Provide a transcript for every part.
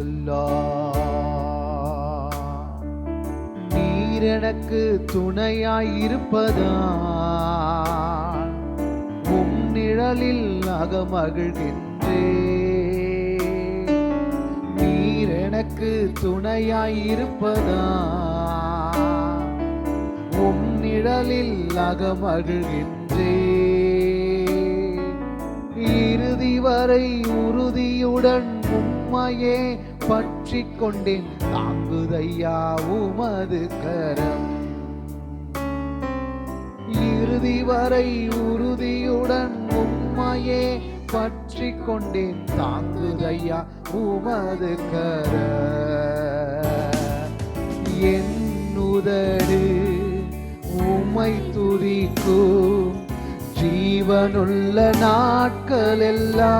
சொல்லா. நீர் எனக்கு துணையாயிருப்பதால் உம் நிழலில் அகமகிழ்கின்றே. நீர் எனக்கு துணையாயிருப்பதால் உம் நிழலில் அகமகிழ்கின்றே. இறுதி வரை உறுதியுடன் உம்மையே பற்றிக் கொண்டேன். தாங்குதையா உமது கரம். இறுதி வரை உறுதியுடன் உம்மையே பற்றிக் கொண்டேன். தாங்குதையா உமது கரம். என் உதடு உம்மை துதிக்கும் ஜீவனுள்ள நாட்களெல்லாம்.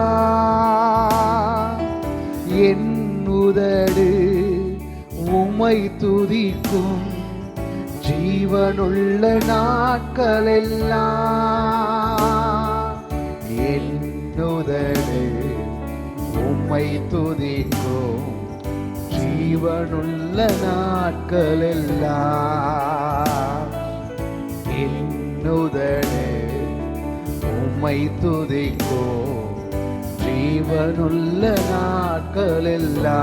என் உதடு உம்மை துதிக்கும் ஜீவனுள்ள நாட்களெல்லாம். என் உதடு உம்மை துதிக்கும் ஜீவனுள்ள நாட்களெல்லாம். என் உதடு உம்மை துதிக்கும் ஜீவனுள்ள நாட்களெல்லாம்.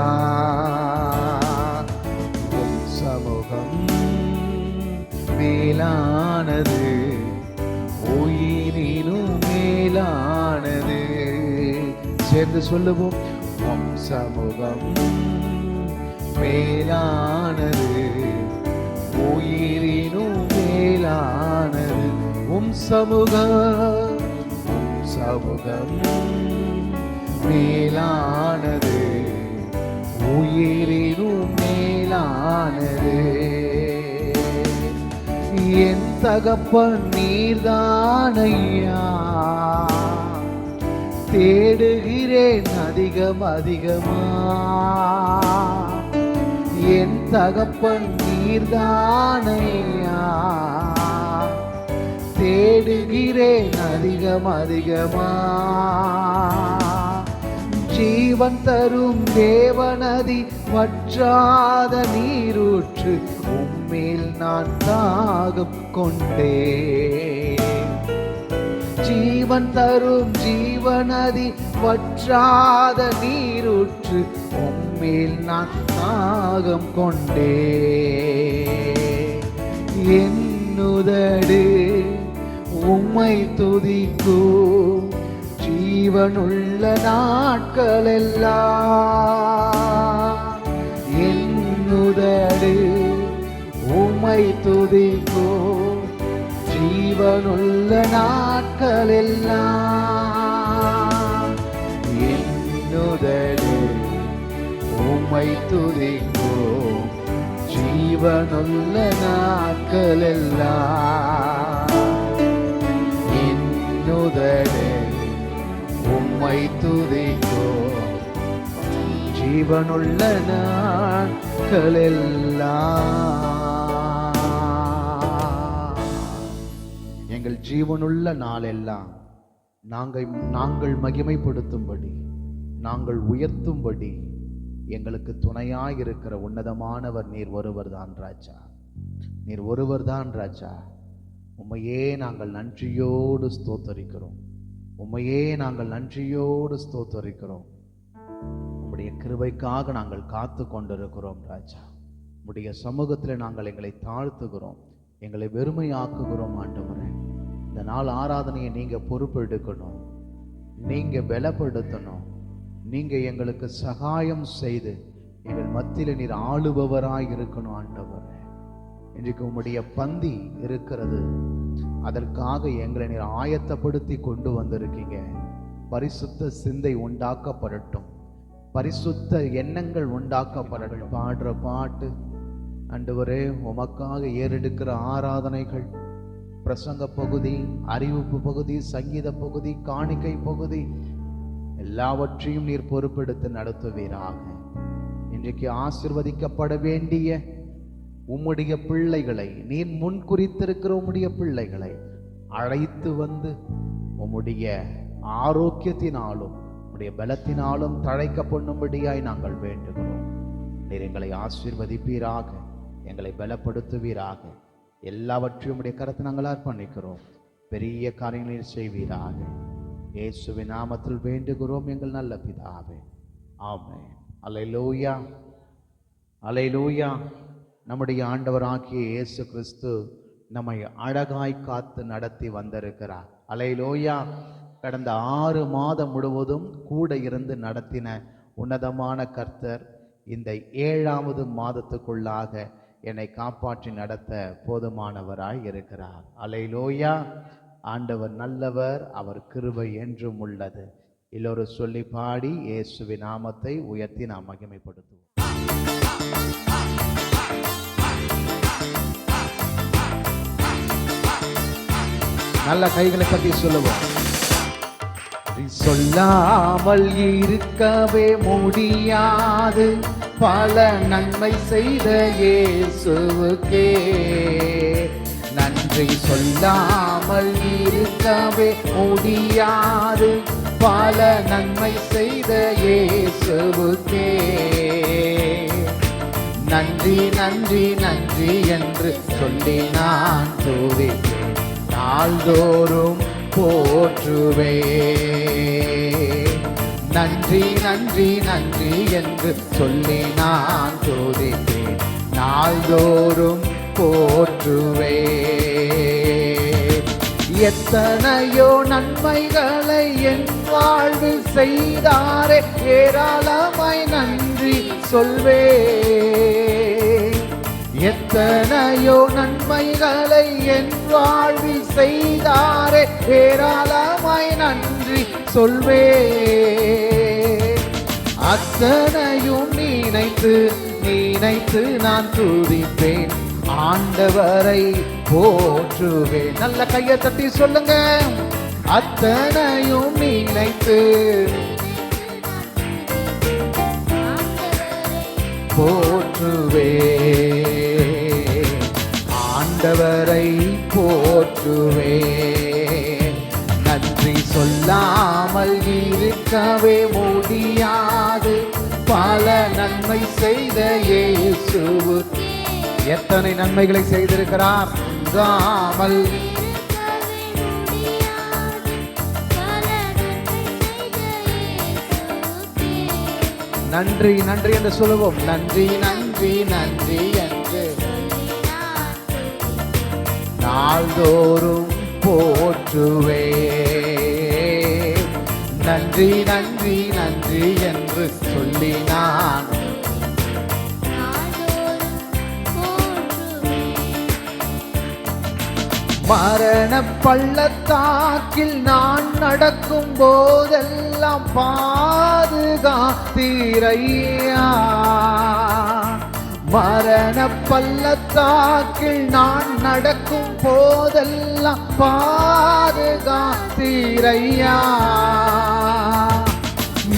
உம் சமூகம் மேலானது, உயிரினும் மேலானது. சேர்ந்து சொல்லுவோம். உம் சமூகம் மேலானது, உயிரினும் மேலானது. உம் சமூகம் மேலானது, உயிரினும் மேலானது. என் தகப்பன் நீர்தானையா, தேடுகிறேன் அதிகம் அதிகமா. என் தகப்பன் நீர்தானையா, தேடுகிறேன் அதிகம் அதிகமா. ஜீவன் தரும் தேவநதி, வற்றாத நீரூற்று, உம்மேல் நான் தாகம் கொண்டேன். ஜீவன் தரும் ஜீவநதி, வற்றாத நீரூற்று, உம்மேல் நான் தாகம் கொண்டேன். என் உதடு உம்மை துதிக்கும் ஜீவனுள்ள நாட்களெல்லாம். என் உதடு உம்மை துதிக்கும் ஜீவனுள்ள நாட்களெல்லாம். என் உதடு உம்மை துதிக்கும் ஜீவனுள்ள நாட்களெல்லாம். என் உதடு உம்மை துதிக்கும் ஜீவனுள்ள நாட்களெல்லாம். எங்கள் ஜீவனுள்ள நாளெல்லாம் நாங்கள் மகிமைப்படுத்தும்படி, நாங்கள் உயர்த்தும்படி எங்களுக்கு துணையாயிருக்கிற உன்னதமானவர் நீர் ஒருவர் தான் ராஜா. நீர் ஒருவர் தான் ராஜா. உம்மையே நாங்கள் நன்றியோடு ஸ்தோத்தரிக்கிறோம். உம்மையே நாங்கள் நன்றியோடு ஸ்தோத்தரிக்கிறோம். உம்முடைய கிருபைக்காக நாங்கள் காத்து கொண்டிருக்கிறோம் ராஜா. உம்முடைய சமூகத்தில் நாங்கள் எங்களை தாழ்த்துகிறோம், எங்களை வெறுமையாக்குகிறோம் ஆண்டவரே. இந்த நாள் ஆராதனையை நீங்க பொறுப்பெடுக்கணும், நீங்க பலப்படுத்தணும், நீங்க எங்களுக்கு சகாயம் செய்து எங்கள் மத்தியில் நீர் ஆளுபவராய் இருக்கணும் ஆண்டவரே. இன்றைக்கு உம்முடைய பந்தி இருக்கிறது, அதற்காக எங்களை நீர் ஆயத்தப்படுத்தி கொண்டு வந்திருக்கீங்க. பரிசுத்த சிந்தை உண்டாக்கப்படட்டும், பரிசுத்த எண்ணங்கள் உண்டாக்கப்படட்டும். பாடுற பாட்டு ஆண்டவரே, உமக்காக ஏறெடுக்கிற ஆராதனைகள், பிரசங்க பகுதி, அறிவிப்பு பகுதி, சங்கீத பகுதி, காணிக்கை பகுதி, எல்லாவற்றையும் நீர் பொறுப்பெடுத்து நடத்துவீராக. இன்றைக்கு ஆசீர்வதிக்கப்பட வேண்டிய உம்முடைய பிள்ளைகளை, நீர் முன் குறித்திருக்கிற உம்முடைய பிள்ளைகளை அழைத்து வந்து உம்முடைய ஆரோக்கியத்தினாலும் உடைய பலத்தினாலும் தழைக்க பண்ணும்படியாய் நாங்கள் வேண்டுகிறோம். நீர் எங்களை ஆசீர்வதிப்பீராக, எங்களை பலப்படுத்துவீராக. எல்லாவற்றையும் உடைய கரத்தை நாங்கள் அர்ப்பணிக்கிறோம். பெரிய காரியங்களை செய்வீராக. இயேசுவின் நாமத்தில் வேண்டுகிறோம் எங்கள் நல்ல பிதாவே, ஆமென். அல்லேலூயா, அல்லேலூயா. நம்முடைய ஆண்டவராகிய இயேசு கிறிஸ்து நம்மை அழகாய் காத்து நடத்தி வந்திருக்கிறார். அல்லேலூயா. கடந்த 6 மாதம் முழுவதும் கூட இருந்து நடத்தின உன்னதமான கர்த்தர் இந்த 7வது மாதத்துக்குள்ளாக என்னை காப்பாற்றி நடத்த போதுமானவராய் இருக்கிறார். அல்லேலூயா. ஆண்டவர் நல்லவர், அவர் கிருபை என்றும் உள்ளது. எல்லோரும் சொல்லி பாடி இயேசுவின் நாமத்தை உயர்த்தி நாம் மகிமைப்படுத்துவோம். நல்ல கைகளை தட்டி சொல்லுவோம். சொல்லாமல் இருக்கவே முடியாது பல நன்மை செய்த இயேசுவுக்கே நன்றி. சொல்லாமல் இருக்கவே முடியாது பல நன்மை செய்த இயேசுவுக்கே நன்றி நன்றி நன்றி என்று சொல்லி நான் துதிப்பேன், நாள்தோறும் போற்றுவே. நன்றி நன்றி நன்றி என்று சொல்லி நான் துதிப்பேன், நாள்தோறும் போற்றுவே. எத்தனையோ நன்மைகளை என் வாழ்வில் செய்தாரே, ஏராளமாய் நன்றி சொல்வே. எத்தனையோ நன்மைகளை என் வாழ்வில் செய்தாரே, ஏராளமாய் நன்றி சொல்வே. அத்தனையும் நினைத்து நினைத்து நான் துதிப்பேன், ஆண்டவரை போற்றுவேன். நல்ல கையை தட்டி சொல்லுங்க. அத்தனையும் நினைத்து போற்றுவே, ஆண்டவரை போற்றுவே. நன்றி சொல்லாமல் இருக்கவே முடியாது பல நன்மை செய்த இயேசுவு. எத்தனை நன்மைகளை செய்திருக்கிறார். நன்றி நன்றி என்று சொல்லுவோம். நன்றி நன்றி நன்றி என்று நாள்தோறும் போற்றுவே. நன்றி நன்றி நன்றி என்று சொல்லி நான் மரண பள்ளத்தாக்கில் நான் நடக்கும் போதெல்லாம் பாதுகாத்தீரையா. மரண பள்ளத்தாக்கில் நான் நடக்கும் போதெல்லாம் பாதுகாத்தீரையா.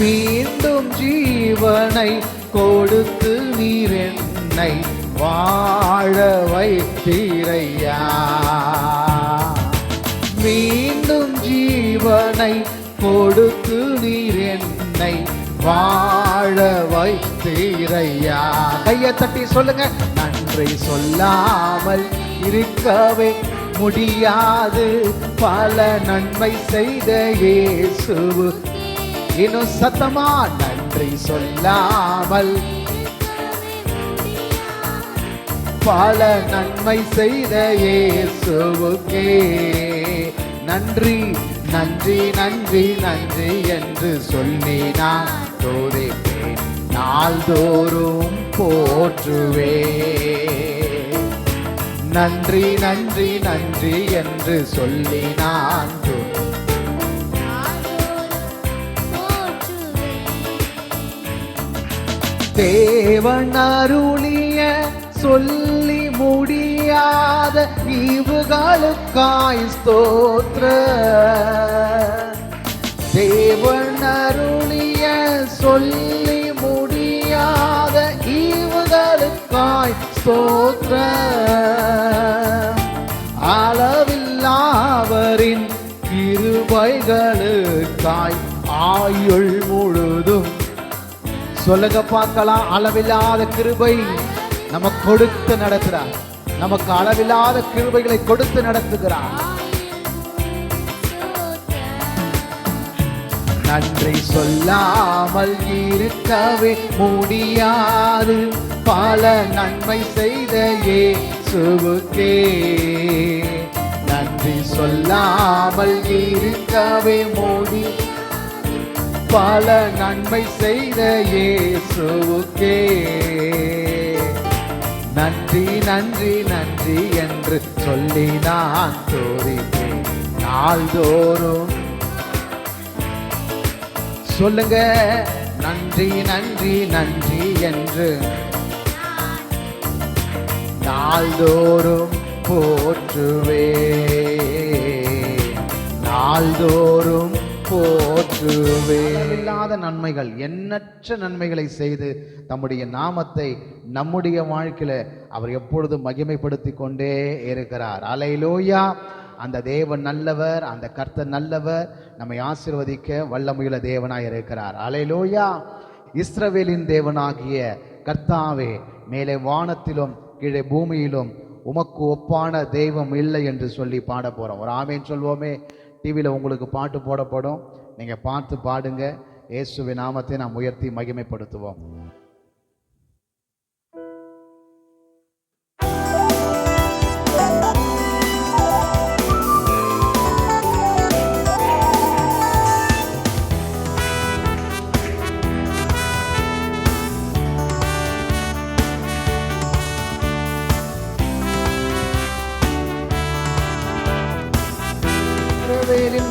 மீண்டும் ஜீவனை கொடுத்து நீர் என்னை வாழ வைத்தீரையா. மீண்டும் ஜீவனை கொடுத்து நீர் என்னை வாழ வைத்தீரையா. கையை தட்டி சொல்லுங்க. நன்றி சொல்லாமல் இருக்கவே முடியாது பல நன்மை செய்த இயேசுவு. இன்னும் சத்தமா நன்றி சொல்லாமல் பல நன்மை செய்த இயேசுவுக்கே நன்றி நன்றி நன்றி நன்றி என்று சொல்லி நான் துதிப்பேன், நாள்தோறும் போற்றுவே. நன்றி நன்றி நன்றி என்று சொல்லி நான் தேவன் அருளிய சொல்லி முடியாத ஈவுகளுக்காய் ஸ்தோத்திர. தேவன் அருளிய சொல்லி முடியாத ஈவுகளுக்காய் ஸ்தோத்திர. அளவில்லாவரின் கிருபைகளுக்காய் ஆயுள் சொல்லுங்க பார்க்கலாம். அளவில்லாத கிருபை நமக்கு கொடுத்து நடத்துறார். நமக்கு அளவில்லாத கிருபைகளை கொடுத்து நடத்துகிறார். நன்றி சொல்லாமல் இருக்கவே முடியாது, பல நன்மை செய்த இயேசுவுக்கே. நன்றி சொல்லாமல் இருக்கவே பல நன்மை செய்த இயேசுவுக்கே. நன்றி நன்றி நன்றி என்று சொல்லி நான் துதிப்பேன் நாள்தோறும். சொல்லுங்க, நன்றி நன்றி நன்றி என்று நாள்தோறும் போற்றுவே, நாள்தோறும் போற்றுவே. இல்லாத நன்மைகள், எண்ணற்ற நன்மைகளை செய்து தம்முடைய நாமத்தை நம்முடைய வாழ்க்கையில அவர் எப்பொழுதும் மகிமைப்படுத்தி கொண்டே இருக்கிறார். அல்லேலூயா. அந்த தேவன் நல்லவர், அந்த கர்த்தர் நல்லவர், நம்மை ஆசீர்வதிக்க வல்லமையுள்ள தேவனாய் இருக்கிறார். அல்லேலூயா. இஸ்ரவேலின் தேவனாகிய கர்த்தாவே, மேலே வானத்திலும் கீழே பூமியிலும் உமக்கு ஒப்பான தெய்வம் இல்லை என்று சொல்லி பாட போறோம். ஒரு ஆமேன் சொல்வோமே. டிவியில் உங்களுக்கு பாட்டு போடப்படும், நீங்க பார்த்து பாடுங்க. இயேசுவின் நாமத்தை நாம் உயர்த்தி மகிமைப்படுத்துவோம்.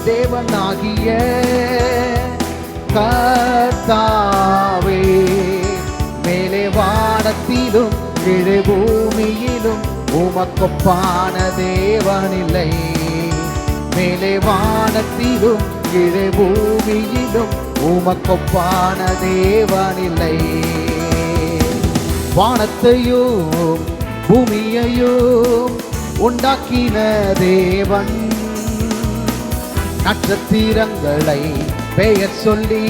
தேவனாகிய கர்த்தாவே, மேலே வானத்திலும் கீழே பூமியிலும் உமக்கொப்பான தேவனில்லை. மேலே வானத்திலும் கீழே பூமியிலும் உமக்கொப்பான தேவனில்லை. வானத்தையும் பூமியையும் உண்டாக்கின தேவன், நட்சத்திரங்களை பெயர் சொல்லி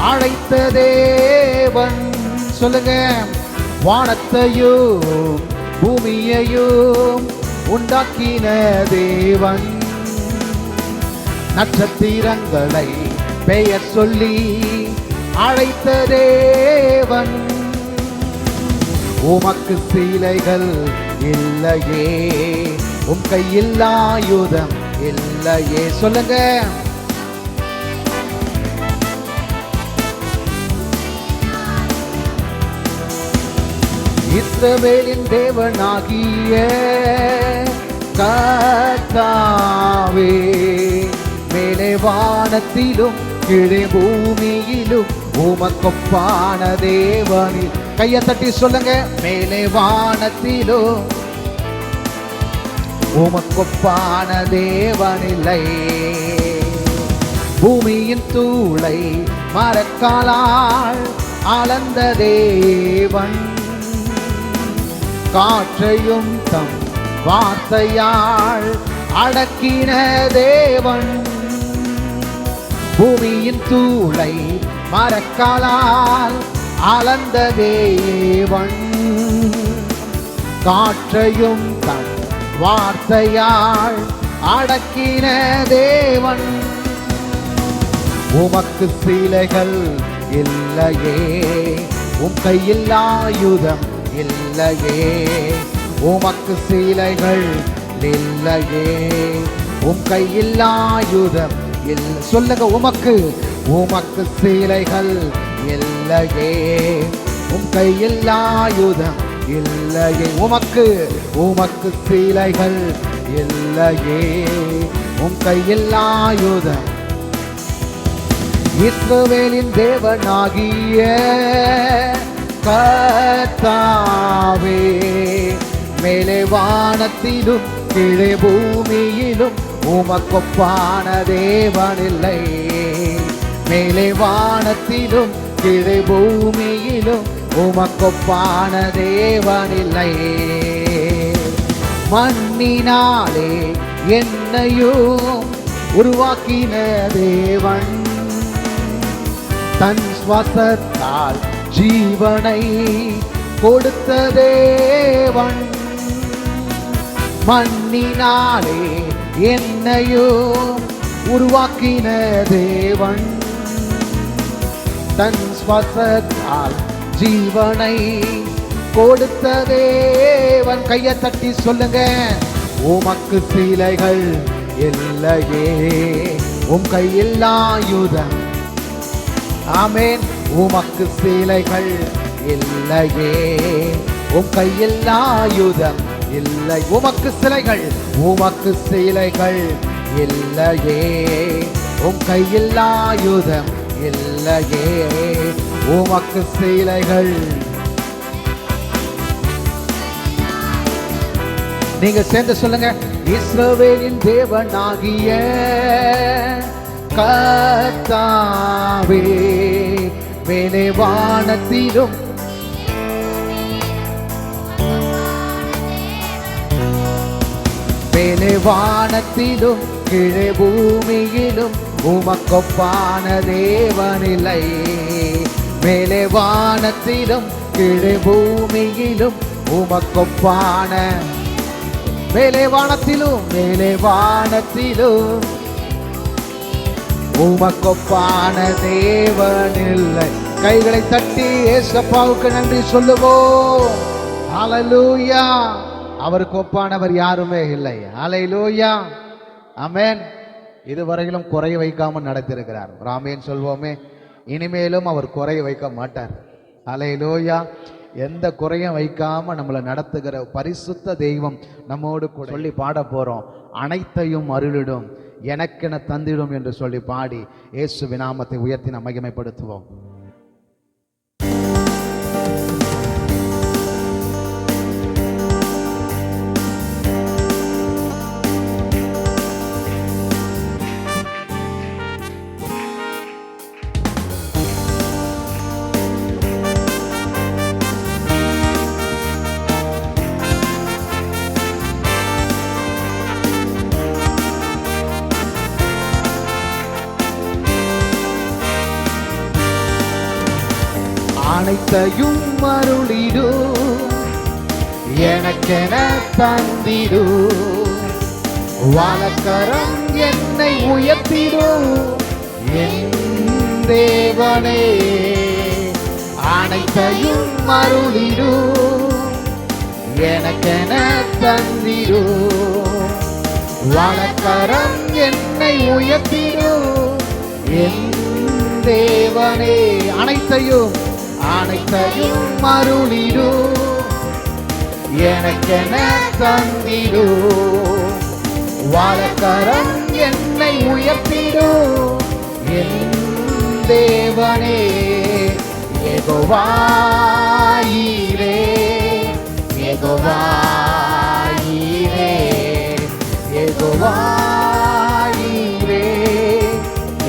அழைத்த தேவன். சொல்லுங்க, வானத்தையும் பூமியையும் உண்டாக்கின தேவன், நட்சத்திரங்களை பெயர் சொல்லி அழைத்த தேவன். உமக்கு சீலைகள் இல்லையே, உம் கையில் ஆயுதம் இல்லையே. சொல்லுங்க, இஸ்ரவேலின் தேவனாகிய கர்த்தாவே, மேலே வானத்திலும் கீழே பூமியிலும் உமக்கொப்பான தேவனில். கையை தட்டி சொல்லுங்க, மேலே வானத்திலும் உமக்கொப்பான தேவனில்லை. பூமியின் தூளை மரக்காலால் அளந்த தேவன், காற்றையும் தம் வார்த்தையால் அடக்கின தேவன். பூமியின் தூளை மரக்காலால் அளந்த தேவன், காற்றையும் தம் வார்த்தையால் அடக்கின தேவன். உமக்கு சீலைகள் இல்லையே, உம் கையில் ஆயுதம் இல்லையே. உமக்கு சீலைகள் இல்லையே, உம் கையில் ஆயுதம் இல்லை. சொல்லுங்க, உமக்கு சீலைகள் இல்லையே, உம் கையில் ஆயுதம் இல்லையே. உமக்கு சீலைகள் இல்லையே, உம் கையில் ஆயுதம். இஸ்ரவேலின் தேவனாகிய கர்த்தாவே, மேலே வானத்திலும் கீழே பூமியிலும் உமக்கொப்பான தேவனில்லை. மேலே வானத்திலும் கீழே பூமியிலும் உமக்கொப்பான தேவனில்லை. மண்ணினாலே என்னையும் உருவாக்கின தேவன், தன் சுவாசத்தால் ஜீவனை கொடுத்த தேவன், மண்ணினாலே என்னையும் உருவாக்கின தேவன், தன் சுவாசத்தால் ஜீவனை கொடுத்த தேவன். கையை தட்டி சொல்லுங்க, உமக்கு சிலைகள் இல்லையே, உம் கையில் ஆயுதம். ஆமென். உமக்கு சிலைகள் இல்லையே, உம் கையில் ஆயுதம் இல்லை. உமக்கு சிலைகள், உமக்கு சிலைகள் இல்லையே, உம் கையில் ஆயுதம் இல்லையே, உமக்கு சிலைகள். நீங்க சேர்ந்து சொல்லுங்க, இஸ்ரவேலின் தேவனாகிய கர்த்தாவே, மேலே வானத்திலும் மேலே வானத்திலும் கீழே பூமியிலும் உமக்கொப்பான தேவனில்லை. மேலே வானத்திலும் கீழே பூமியிலும் உமக்கொப்பான, மேலே வானத்திலும் மேலே வானத்திலும் உமக்கொப்பான தேவனில்லை. கைகளை தட்டி ஏசப்பாவுக்கு நன்றி சொல்லுவோம். ஹல்லேலூயா. அவருக்கு ஒப்பானவர் யாருமே இல்லை. ஹல்லேலூயா. ஆமென். இதுவரையிலும் குறை வைக்காமல் நடத்திருக்கிறார். ஆமென் சொல்வோமே. இனிமேலும் அவர் குறை வைக்க மாட்டார். ஹல்லேலூயா. எந்த குறையும் வைக்காம நம்மளை நடத்துகிற பரிசுத்த தெய்வம் நம்மோடு கூட. சொல்லி பாட போறோம், அனைத்தையும் அருளிடும் எனக்கென தந்திடும் என்று சொல்லி பாடி இயேசுவின் நாமத்தை உயர்த்தி நாம் மகிமைப்படுத்துவோம். அனைத்தையும் அருளிடும் எனக்கென தந்திடும், வலக்கரம் என்னை உயர்த்திடும் என் தேவனே. அனைத்தையும் அருளிடும் எனக்கென தந்திடும், வலக்கரம் என்னை உயர்த்திடும் என் தேவனே. அனைத்தையும் அனைத்தையும் அருளிடும் எனக்கென தந்திடும், வலக்கரம் என்னை உயர்த்திடும் என் தேவனே. யெகோவா ஈரே, யெகோவா ஈரே, யெகோவா ஈரே,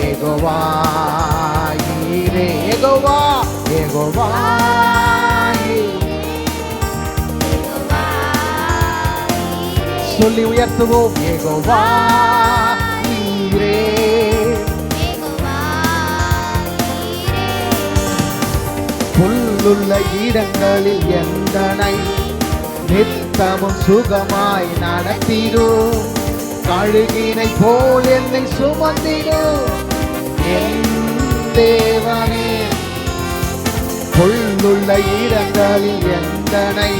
யெகோவா ஈரே, யெகோவா யெகோவா. சொல்லி உயர்த்துவோம், யெகோவா ஈரே. புல்லுள்ள இடங்களில் எந்தனை நித்தமும் சுகமாய் நடத்திடும், கழுகினை போல் என்னை சுமந்திடும் என் தேவனே. புல்லுள்ள இடங்களில் எந்தனை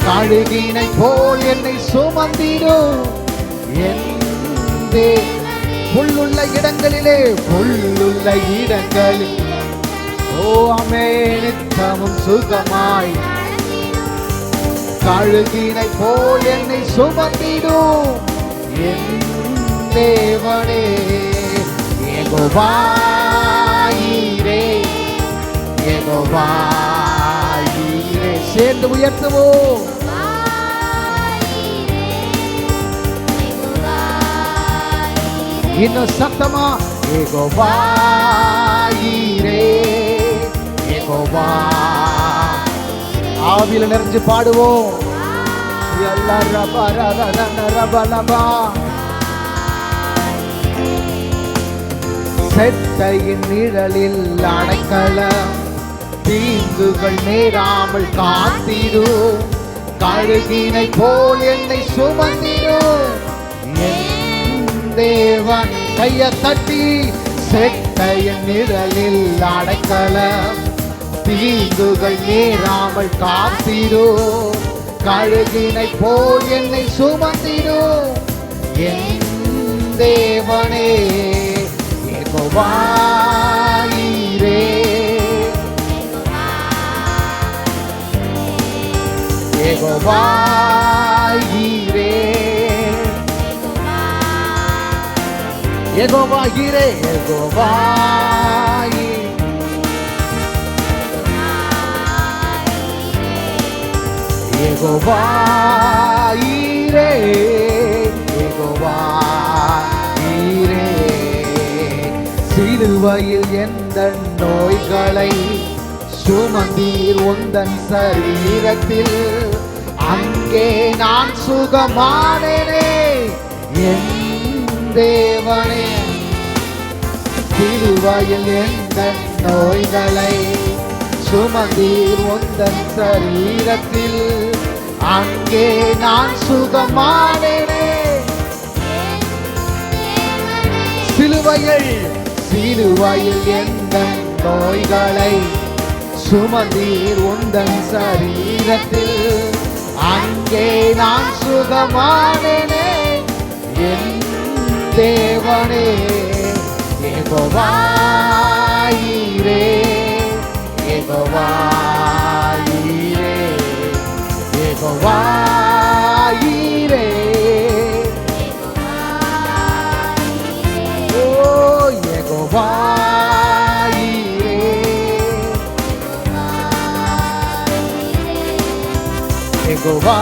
கழுகினை போல் என்னை சுமந்திடும் என் புல்லுள்ள இடங்களிலே, புல்லுள்ள இடங்களில் ஓ அமே நித்தமும் சுகமாய் கழுகினை போல் என்னை சுமந்திடும் என் தேவனே. யெகோவா ஈரே, யெகோவா ஈரே. சேர்ந்து உயர்த்துவோம், இன்னும் சத்தமா, யெகோவா ஈரே, யெகோவா. ஆவியில நிறைஞ்சு பாடுவோம். செட்டையின் நிழலில் அடைக்கலம், தீங்குகள் நேராமல் காத்திடும், கழுகினை போல் என்னை சுமந்திடும் என் தேவன். கைய தட்டி செட்டையின் நிழலில் அடைக்கலம், தீங்குகள் நேராமல் காத்திடும், கழுகினை போல் என்னை சுமந்திடும் என் தேவனே. யெகோவா ஈரே, யெகோவா ஈரே, யெகோவா ஈரே, யெகோவா யெகோவா ஈரே, யெகோவா ஈரே. சிலுவையில் எந்த நோய்களை சுமந்தீர் உந்தன் சரீரத்தில், அங்கே நான் சுகமானேனே என் தேவனே. சிலுவையில் எந்த நோய்களை சுமந்தீர் உந்தன் சரீரத்தில், அங்கே நான் சுகமானேனே. சிலுவையில் எந்த நோய்களை சுமந்தீர் உந்தன் சரீரத்தில், அங்கே நான் சுகமானேனே என் தேவனே. யெகோவா ஈரே, யெகோவா ஈரே, யெகோவா ஈரே, ஓ யெகோவா ஈரே, யெகோவா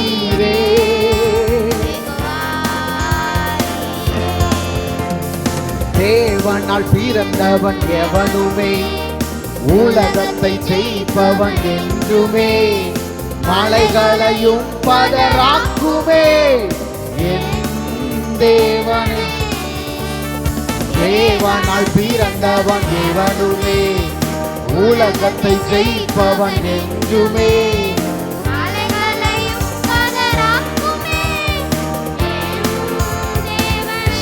ஈரே. தேவனால் பிறந்தவன் எவனுமே உலகத்தை ஜெயிப்பவன் என்றுமே, மலைகளையும் பதராக்குமே என் தேவனே. தேவனால் பிறந்தவன் எவனுமே உலகத்தை ஜெயிப்பவன் என்றுமே,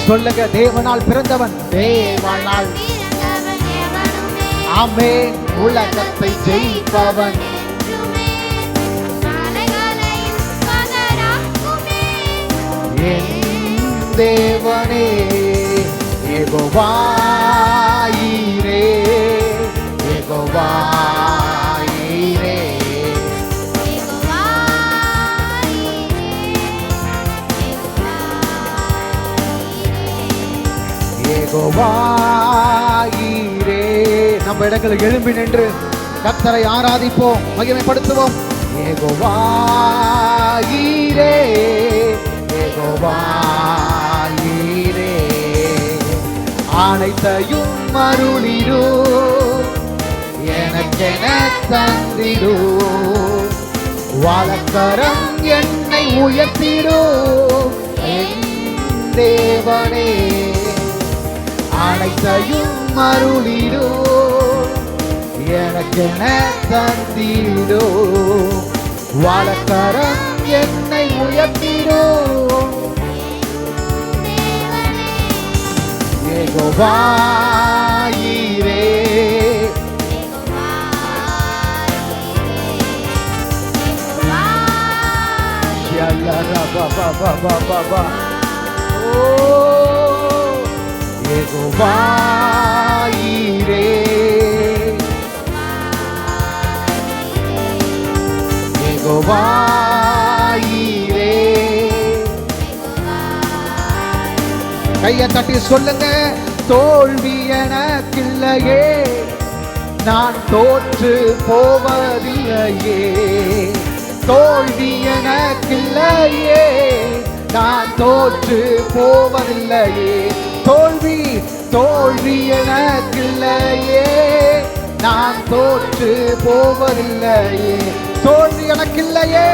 சொல்லுங்க தேவனால் பிறந்தவன், தேவனால் ஆமென் உலகத்தை ஜெயிப்பவன் என் தேவனே. யெகோவா ஈரே, யெகோவா ஈரே, யெகோவா ஈரே. நம்ம இடங்களில் எழும்பி நின்று கர்த்தரை ஆராதிப்போம், மகிமைப்படுத்துவோம். யெகோவா ஈரே, யெகோவா ஈரே, அனைத்தையும் அருளிடும், எனக்கென தந்திடும், வலக்கரம் என்னை உயர்த்திடும் என் தேவனே. அனைத்தையும் அருளிடும், எனக்கென தந்திடும், வலக்கரம் என்னை உயர்த்திடும் யெகோவா ஈரே. யெகோவா ஈரே, யெகோவா ஈரே. கையை தட்டி சொல்லுங்க, தோல்வி எனக்கில்லையே, நான் தோற்று போவதில்லையே. தோல்வி எனக்கில்லையே, நான் தோற்று போவதில்லையே. தோல்வி தோல்வி எனக்கில்லையே, நான் தோற்று போவதில்லையே. தோல்வி எனக்கில்லையே,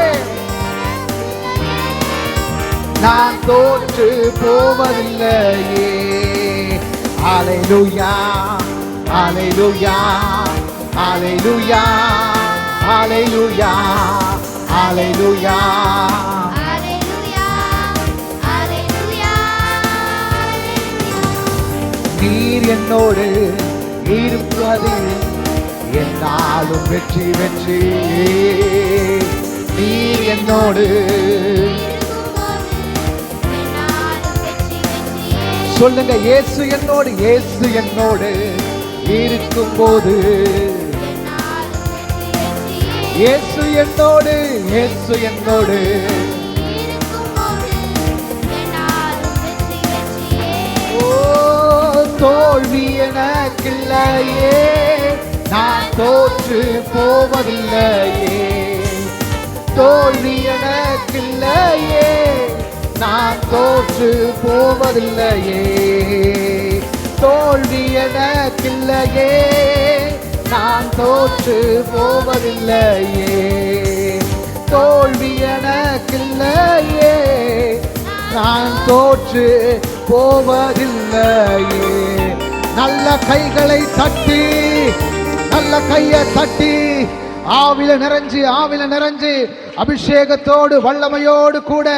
நான் தோற்று போவதில்லையே. Hallelujah, hallelujah, hallelujah, hallelujah, hallelujah. நீர் என்னோடு இருப்பது என்னாலும் வெற்றி வெற்றி. நீர் என்னோடு சொல்லுங்க, இயேசு என்னோடு, இயேசு என்னோடு இருக்கும்போது, இயேசு என்னோடு, இயேசு என்னோடு. ஓ, தோல்வி எனக்கில்லையே, நான் தோற்று போவதில்லையே. தோல்வி எனக்கில்லையே, நான் தோற்று போவதில்லையே. தோல்வி எனக்கில்லையே, நான் தோற்று போவதில்லையே. தோல்வி எனக்கில்லையே, நான் தோற்று போவதில்லையே. நல்ல கைகளை தட்டி, நல்ல கையை தட்டி, ஆவில நிறைஞ்சு அபிஷேகத்தோடு வல்லமையோடு கூட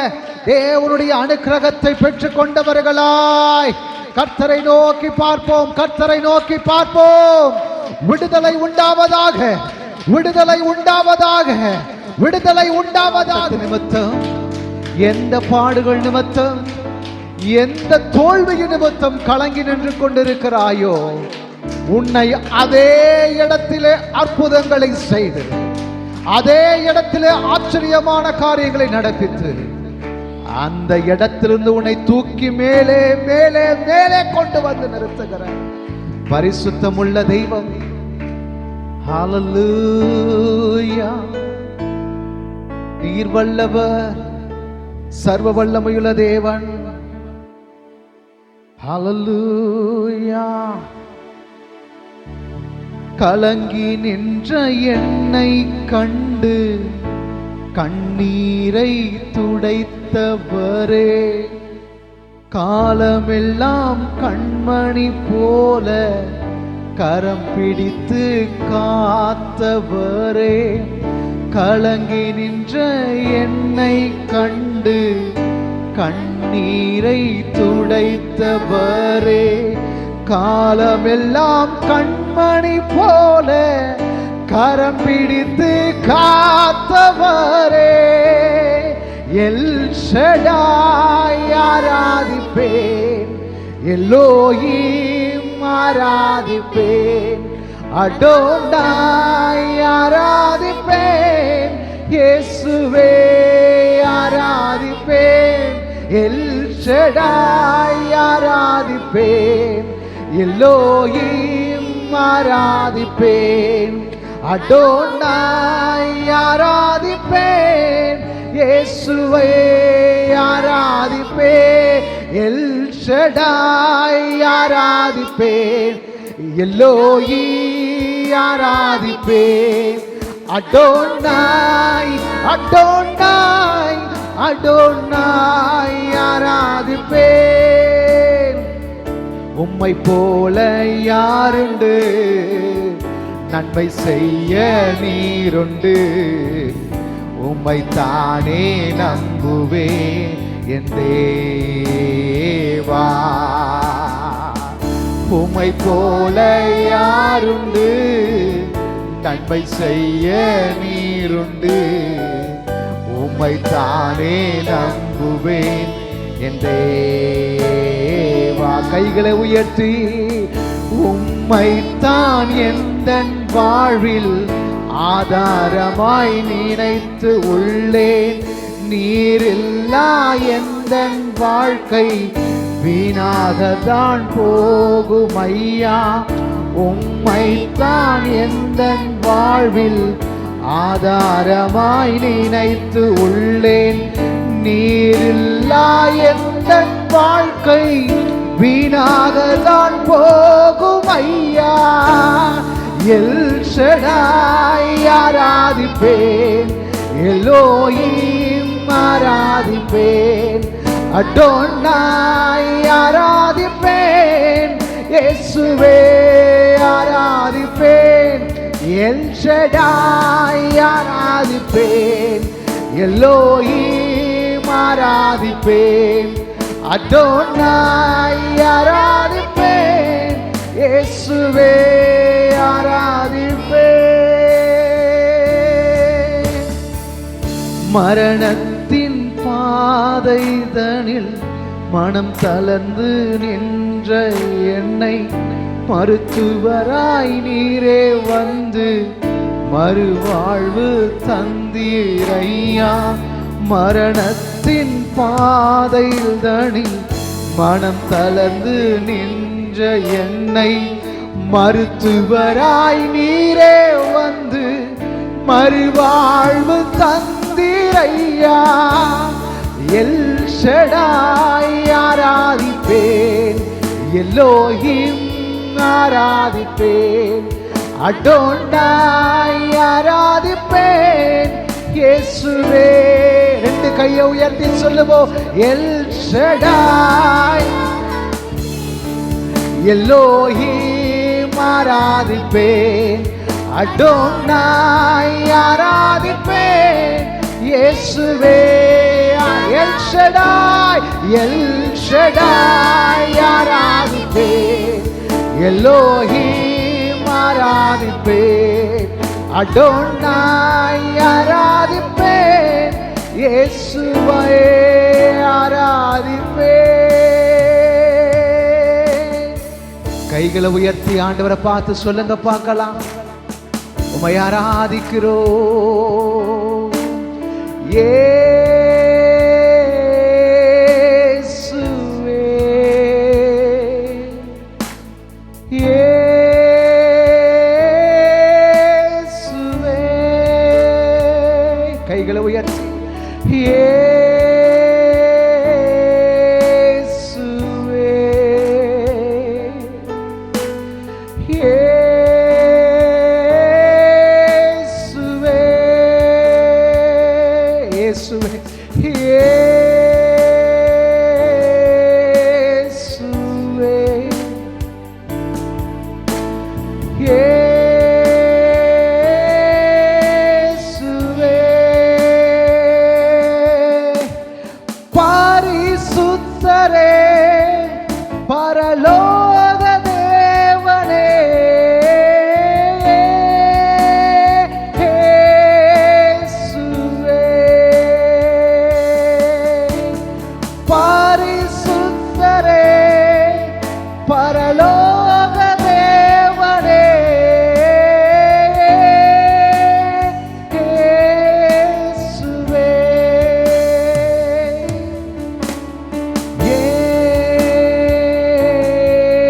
தேவனுடைய அனுக்கிரகத்தை பெற்றுக் கொண்டவர்களாய் கர்த்தரை நோக்கி பார்ப்போம், கர்த்தரை நோக்கி பார்ப்போம். விடுதலை உண்டாவதாக, விடுதலை உண்டாவதாக, விடுதலை உண்டாவதாக. நிமித்தம், எந்த பாடுகள் நிமித்தம், எந்த தோல்வியின் நிமித்தம் கலங்கி நின்று கொண்டிருக்கிறாயோ, உன்னை அதே இடத்திலே அற்புதங்களை செய்து, அதே இடத்திலே ஆச்சரியமான காரியங்களை நடப்பித்து, அந்த இடத்திலிருந்து உன்னை தூக்கி மேலே மேலே மேலே கொண்டு வந்து நிறுத்துகிற பரிசுத்தமுள்ள தெய்வம். ஹல்லேலூயா. நீர் வல்லவர், சர்வ வல்லமையுள்ள தேவன். ஹல்லேலூயா. கலங்கி நின்ற என்னை கண்டு கண்ணீரை துடைத்தவரே, காலமெல்லாம் கண்மணி போல கரம் பிடித்து காத்தவரே. கலங்கி நின்ற என்னை கண்டு கண்ணீரை துடைத்தவரே, காலமெல்லாம் கண்மணி போல கரம் பிடித்து காத்தவரே. எல் ஷடாய் ஆராதிப்பேன், எல்லோஹிம் ஆராதிப்பேன், அடோனாய் ஆராதிப்பேன், இயேசுவே ஆராதிப்பேன். எல் ஷடாய் ஆராதிப்பேன், எல்லோஹிம் ஆராதிப்பேன், அடோனாய் ஆராதிப்பேன், இயேசுவை ஆராதிப்பேன். எல் ஷடாய் ஆராதிப்பேன், எல்லோஹி ஆராதிப்பேன், அடோனாய் அடோனாய் அடோனாய் ஆராதிப்பேன். உம்மை போல யாருண்டு, நன்மை செய்ய நீருண்டு, உம்மை தானே நம்புவேன் என் தேவா. உம்மை போல யாருண்டு, நன்மை செய்ய நீருண்டு, உம்மை தானே நம்புவேன் என் தேவா. கைகளை உயர்த்தி, உம்மைத்தான் எந்தன் வாழ்வில் ஆதாரமாய் நினைத்து உள்ளேன். நீரில்லா எந்தன் வாழ்க்கை வீணாகத்தான் போகும் ஐயா. உம்மைத்தான் எந்தன் வாழ்வில் ஆதாரமாய் நினைத்து உள்ளேன். நீரில்லா எந்தன் வாழ்க்கை வீணாகத்தான் போகும் ஐயா. எல் ஷடாய் ஆராதிப்பேன், எல்லோஹிம் ஆராதிப்பேன், அடோனாய் ஆராதிப்பேன், இயேசுவே ஆராதிப்பேன், எல் ஷடாய் ஆராதிப்பேன், எல்லோஹீம் ஆராதிப்பேன், அடோனாய் ஆராதிப்பேன், இயேசுவே ஆராதிப்பேன். மரணத்தின் பாதைதனில் மனம் தளர்ந்து நின்ற என்னை மருத்துவராய் நீரே வந்து மறுவாழ்வு தந்தீரையா. மரணத்தின் பாதையில் தனில் மனம் தளர்ந்து நின்ற என்னை மருத்துவராய் நீரே வந்து மறுவாழ்வு தந்தீரையா. எல் ஷடாய் ஆராதிப்பேன், எல்லோஹீம் ஆராதிப்பேன், அடோனாய் ஆராதிப்பேன், இயேசுவே. ரெண்டு கையை உயர்த்தி சொல்லுவோம், எல் ஷடாய் எல்லோஹீம் ஆராதிப்பேன், அடோனாய் ஆராதிப்பேன், இயேசுவே. எல் ஷடாய், எல் ஷடாய் ஆராதிப்பேன், எல்லோஹீம் ஆராதிப்பேன், அடோனாய் ஆராதிப்பேன், இயேசுவே ஆராதிப்பேன். கைகளை உயர்த்தி ஆண்டவரை பார்த்து சொல்லுங்க பார்க்கலாம். உம்மை ஆராதிக்கிறோம் இயேசுவே, இயேசுவே. கைகளை உயர்த்தி இயேசுவே, இயேசுவே, இயேசுவே, இயேசுவே, இயேசுவே. பரிசுத்தரே, பரலோக தேவனே, இயேசுவே. பரிசுத்தரே, பரலோக தேவனே, இயேசுவே.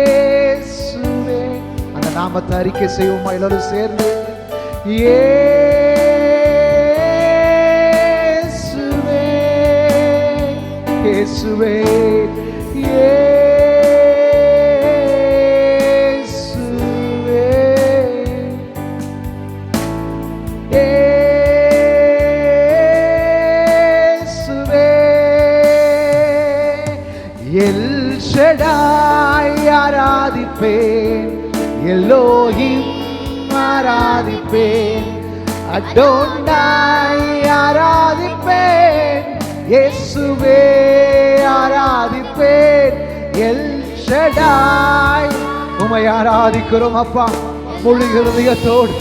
இயேசுவே. அந்த நாமத்தை அறிக்கை செய்வோமா எல்லாரும் சேர்ந்து? இயேசுவே, இயேசுவே, இயேசுவே, இயேசுவே. எல் ஷடாய் ஆராதிப்பேன், எல்லோஹீம் ஆராதிப்பேன், அடோனாய் ஆராதிப்பேன், இயேசுவே ஆராதிப்பேன், எல் ஷடாய். உம்மை ஆராதிக்கிறோம் அப்பா, முழு இருதயத்தோடு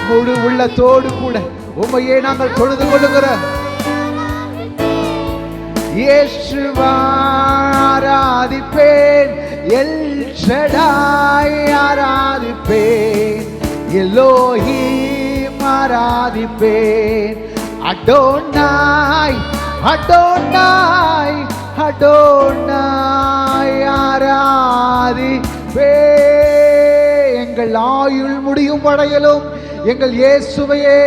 முழு உள்ளத்தோடு கூட உம்மையே நாங்கள் தொழுது கொள்ளுகிறோம். இயேசுவா ஆராதிப்பேன், எல் ஷடாய் ஆராதிப்பேன், எல்லோஹீம் ஆராதிப்பேன், அடோனாய் அடோனாய் அடோனாய் ஆராதிப்பேன். எங்கள் ஆயுள் முடியும் வரையிலும் எங்கள் இயேசுவையே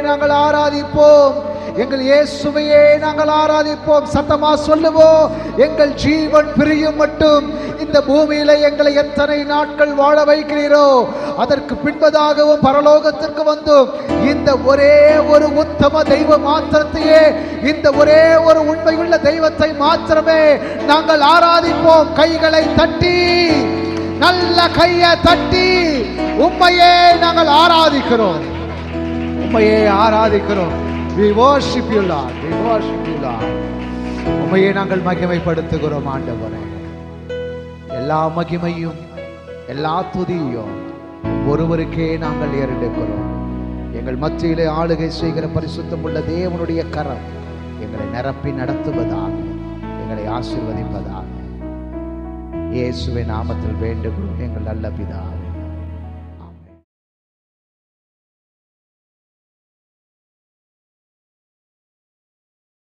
நாங்கள் ஆராதிப்போம், எங்கள் இயேசுவையே நாங்கள் ஆராதிப்போம். சத்தமா சொல்லுவோம், எங்கள் ஜீவன் பிரியும் மட்டும் இந்த பூமியில எங்களை எத்தனை நாட்கள் வாழ வைக்கிறீரோ அதற்கு பின்பதாகவும் பரலோகத்திற்கு வந்தும் இந்த ஒரே ஒரு உத்தம தெய்வ மாத்திரத்தையே, இந்த ஒரே ஒரு உண்மையுள்ள தெய்வத்தை மாத்திரமே நாங்கள் ஆராதிப்போம். கைகளை தட்டி நல்ல கையை தட்டி உம்மையே நாங்கள் ஆராதிக்கிறோம், உம்மையே ஆராதிக்கிறோம். We worship you Lord, we worship you Lord. உம்மையே நாங்கள் மகிமைப்படுத்துகிறோம் ஆண்டவரே. எல்லா மகிமையும் எல்லா துதியும் ஒருவருக்கே நாங்கள் ஏறெடுக்கிறோம். எங்கள் மத்தியிலே ஆளுகை செய்கிற பரிசுத்தமுள்ள தேவனுடைய கரம் எங்களை நிரப்பி நடத்துவதாக, எங்களை ஆசீர்வதிப்பதாக. இயேசுவின் நாமத்தில் வேண்டுகிறோம் எங்கள் நல்ல பிதாவே.